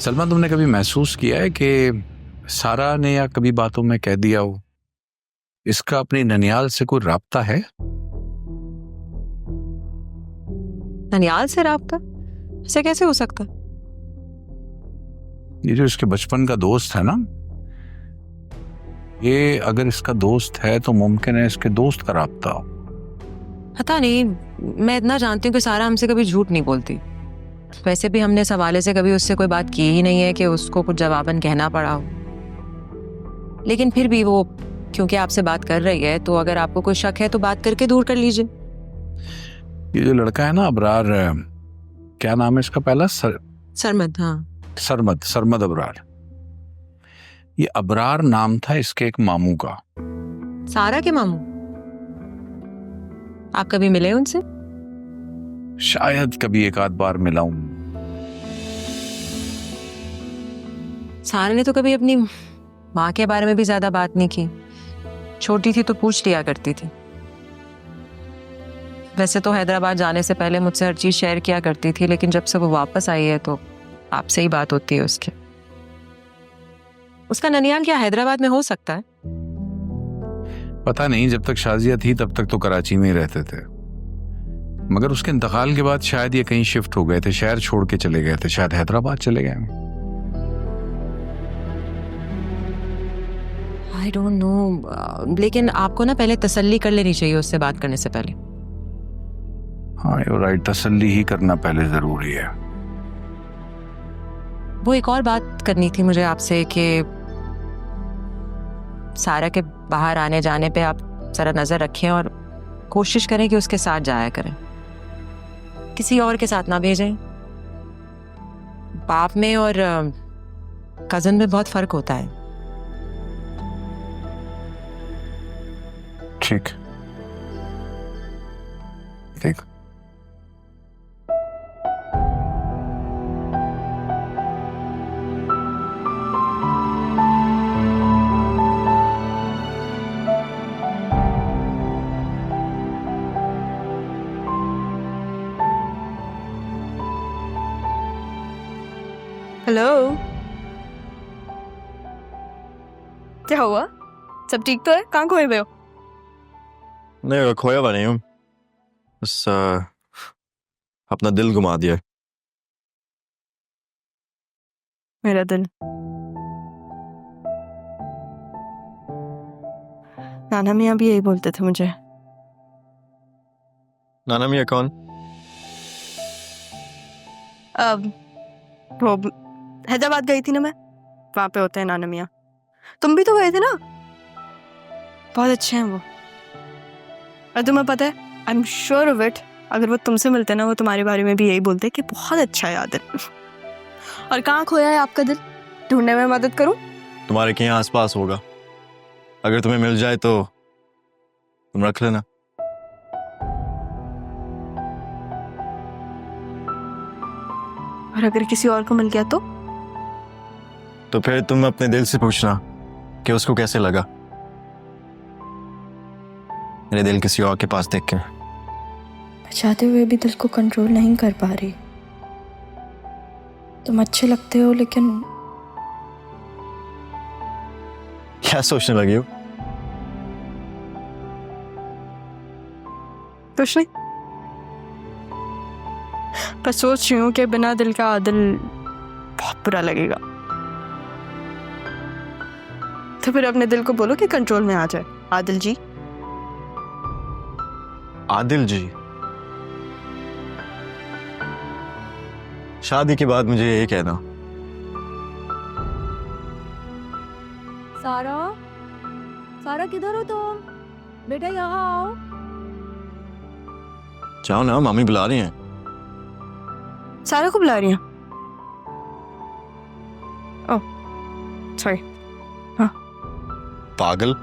सलमा, तुमने कभी महसूस किया है कि सारा ने या कभी बातों में कह दिया हो इसका अपनी ननियाल से कोई राब्ता है? ननियाल से राब्ता? ऐसे कैसे हो सकता? ये जो इसके बचपन का दोस्त है ना, ये अगर इसका दोस्त है तो मुमकिन है इसके दोस्त का राब्ता हो। पता नहीं, मैं इतना जानती हूँ कि सारा हमसे कभी झूठ नहीं बोलती। वैसे भी हमने इस हवाले से कभी उससे कोई बात की ही नहीं है कि उसको कुछ जवाबन कहना पड़ा हो। लेकिन फिर भी वो क्योंकि आपसे बात कर रही है, तो अगर आपको कोई शक है तो बात करके दूर कर लीजिए। ये जो लड़का है ना अबरार, क्या नाम है इसका पहला? सरमद। हाँ, सरमद अबरार। ये अबरार नाम था इसके एक मामू का। सारा के मामू? आप कभी मिले उनसे? शायद कभी एक आध बार मिला हूं। सारा ने तो कभी अपनी माँ के बारे में भी ज्यादा बात नहीं की। छोटी थी तो पूछ लिया करती थी। वैसे तो हैदराबाद जाने से पहले मुझसे हर चीज शेयर किया करती थी, लेकिन जब से वो वापस आई है तो आपसे ही बात होती है उसकी। उसका ननियाल क्या हैदराबाद में हो सकता है? पता नहीं, जब तक शाजिया थी तब तक तो कराची में ही रहते थे, मगर उसके इंतकाल के बाद शायद ये कहीं शिफ्ट हो गए थे, शहर छोड़ के चले गए थे, शायद हैदराबाद चले गए। आई डोंट नो, लेकिन आपको ना पहले तसल्ली कर लेनी चाहिए उससे बात करने से पहले। हाँ, यू राइट, तसल्ली ही करना पहले जरूरी है। वो एक और बात करनी थी मुझे आपसे कि सारा के बाहर आने जाने पे आप जरा नजर रखें और कोशिश करें कि उसके साथ जाया करें, किसी और के साथ ना भेजें। बाप में और कजन में बहुत फर्क होता है। ठीक ठीक। हेलो, क्या हुआ? सब ठीक तो है? कहाँ खोए हुए हो? नहीं, खोया हुआ नहीं हूँ, बस अपना दिल घुमा दिया। मेरा दिल? नाना मियाँ भी यही बोलते थे मुझे। नाना मियाँ कौन? अब वो हैदराबाद गई थी ना मैं, वहां पे होते हैं नाना मियाँ। तुम भी तो गए थे ना? बहुत अच्छे हैं वो। और तुम्हें पता है, I am sure of it, अगर वो तुमसे मिलते ना वो तुम्हारे बारे में भी यही बोलते कि बहुत अच्छा है आदिल। और कहाँ खोया है आपका दिल? ढूंढने में मदद करूं? तुम्हारे कहीं आसपास होगा, अगर तुम्हें मिल जाए तो तुम रख लेना। और अगर किसी और को मिल गया तो फिर तुम अपने दिल से पूछना कि उसको कैसे लगा मेरे दिल किसी और के पास देख के। चाहते हुए भी दिल को कंट्रोल नहीं कर पा रही। तुम अच्छे लगते हो, लेकिन क्या सोचने लगी हो? कुछ नहीं, बस सोच रही हूँ कि बिना दिल का आदिल बहुत बुरा लगेगा। तो फिर अपने दिल को बोलो कि कंट्रोल में आ जाए। आदिल जी। आदिल जी? शादी के बाद मुझे यही कहना। सारा, सारा किधर हो तुम? बेटा यहाँ आओ। जाओ ना, मामी बुला रही हैं। सारा को बुला रही हैं? Oh sorry. पागल।